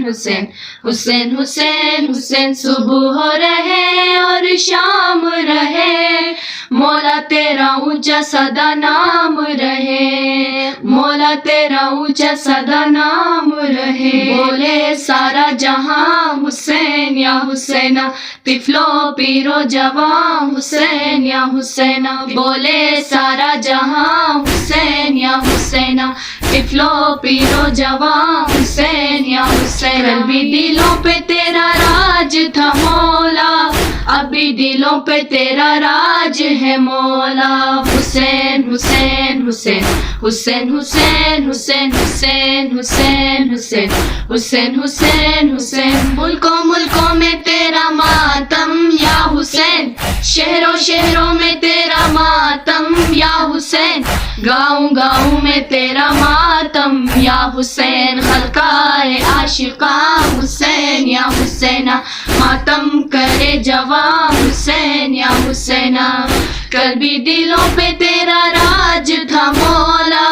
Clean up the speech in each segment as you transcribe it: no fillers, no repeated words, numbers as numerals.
حسین حسین حسین حسین صبح ہو رہے اور شام رہے مولا تیرا اونچا سدا نام رہے مولا تیرا اونچا سدا نام رہے بولے سارا جہاں حسین یا حسینہ طفلو پیرو جوان حسین یا حسینہ بولے سارا جہاں حسین یا حسینہ طفلو پیرو جوان حسین یا حسین ابھی دلوں پہ تیرا راج تھا مولا ابھی دلوں پہ تیرا راج ہے مولا حسین حسین حسین حسین حسین حسین حسین حسین حسین حسین حسین حسین ملکوں میں تیرا ماتم یا حسین شہروں میں تیرا ماتم یا حسین گاؤں میں تیرا ماتم یا حسین خلقائے عاشقاں حسین یا حسینہ ماتم کرے جوان حسین یا حسینہ کل بھی دلوں پہ تیرا راج تھا مولا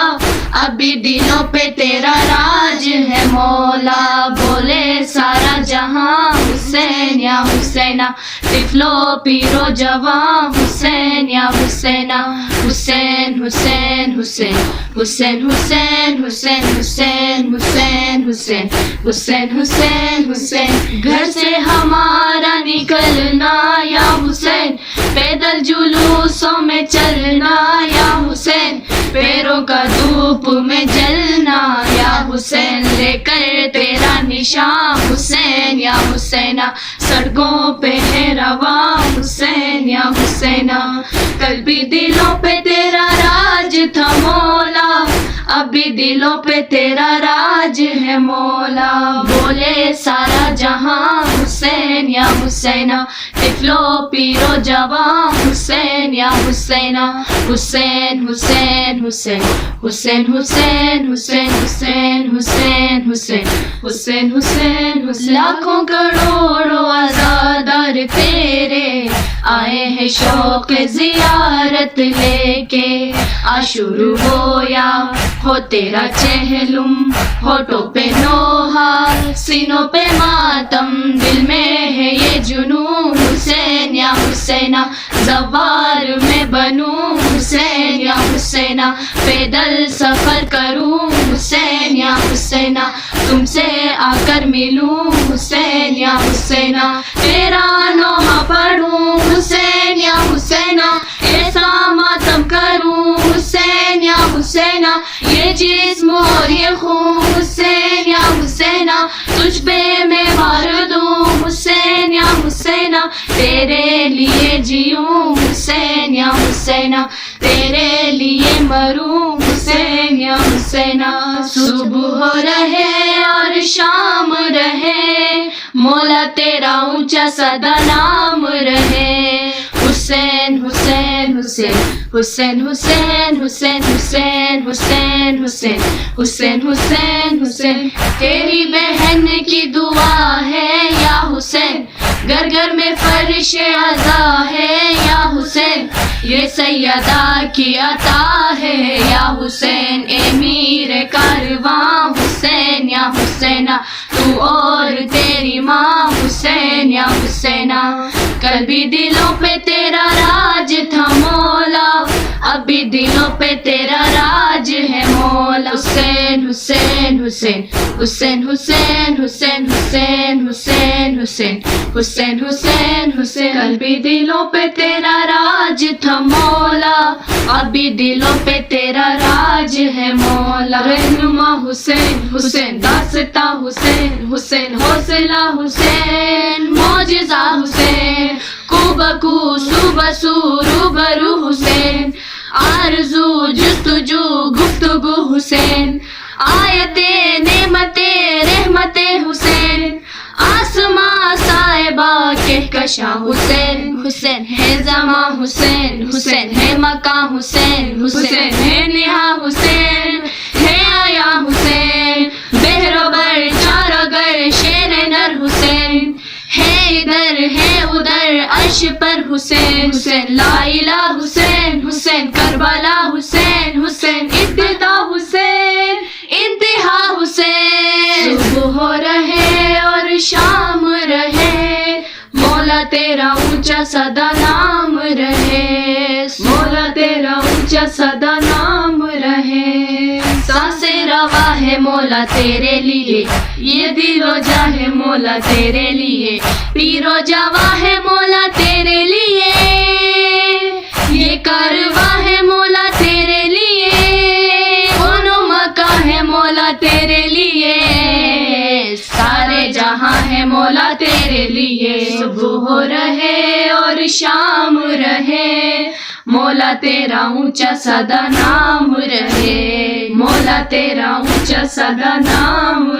ابھی دلوں پہ تیرا راج ہے مولا بولے سارا جہاں حسین یا حسینہ طفلو پیرو جوان حسین یا حسینہ حسین حسین حسین حسین حسین حسین حسین حسین حسین حسین حسین حسین گھر سے ہمارا نکلنا یا حسین پیدل جلوسوں میں چلنا یا حسین پیروں کا دھوپ میں جلنا یا حسین لے کر تیرا نشان حسین یا حسینہ سڑکوں پہ ہے رواں حسین یا حسینہ کل بھی دلوں پہ تیرا راج تھا مولا ابھی دلوں پہ تیرا راج ہے مولا بولے سارا جہاں حسین یا حسینہ طفلو پیرو جوان حسین یا حسینہ حسین حسین حسین حسین حسین حسین حسین حسین حسین حسین حسین حسین لاکھوں کروڑوں عزادار تیرے آئے ہیں شوق زیارت لے کے شروع ہو یا ہو تیرا چہلم ہونٹوں پہ نوحہ سینوں پہ ماتم دل میں ہے یہ جنون حسین یا حسینہ زوار میں بنوں حسین یا حسینہ پیدل سفر کروں حسین یا حسینہ تم سے آ کر ملوں حسین یا حسینہ تیرا نوحہ پڑھوں حسین یا حسینہ ایسا ماتم کروں حسین یا حسینہ یہ جسم اور یہ خون حسین یا حسینہ تجھ پہ میں مار دوں حسین یا حسینہ تیرے لیے جیوں حسین یا حسینہ تیرے لیے مروں حسین یا حسینہ صبح ہو رہے اور شام رہے مولا تیرا اونچا سدا نام رہے حسین حسین حسین حسین حسین حسین حسین حسین حسین حسین حسین حسین تیری بہن کی دعا ہے یا حسین گھر گھر میں فرش عزا ہے یا حسین یہ سیدہ کی عطا ہے یا حسین امیر کارواں حسین یا حسینہ تو اور تیری ماں حسین یا حسینہ کل بھی دلوں پہ تیرا راج تھا مولا ابھی دلوں پہ تیرا راج ہے مولا حسین حسین حسین حسین حسین حسین حسین حسین حسین حسین حسین حسین کل بھی دلوں پہ تیرا راج تھا مولا ابھی دلوں پہ تیرا راج ہے مولا رہنما حسین حسین داستہ حسین حسین حوصلہ حسین معجزہ حسین کو بکو صبح سو روبرو حسین آرزو جستجو گفتگو حسین آیت نعمت رحمت حسین آسماں صاحبہ کہکشاں حسین حسین ہے زماں حسین حسین ہے مکان حسین حسین ہے نہا حسین ہے آیا حسین بہروبر چارگر شیر نر حسین ہے ادھر ہے ادھر عرش پر حسین حسین لا الہ حسین حسین کربلا حسین حسین ابتدا حسین انتہا حسین صبح ہو رہے شام رہے، مولا تیرا اونچا سدا نام رہے، مولا تیرا اونچا سدا نام رہے۔ سانسیں روا ہے مولا تیرے لیے، یہ دل و جاں ہے مولا تیرے لیے، پیر و جواں ہے مولا تیرے لیے، یہ کارواں ہے مولا تیرے لیے، کون و مکان ہے مولا تیرے لیے، سارے جہاں ہے مولا تیرے لیے۔ صبح رہے اور شام رہے، مولا تیرا اونچا سدا نام رہے، مولا تیرا اونچا سدا نام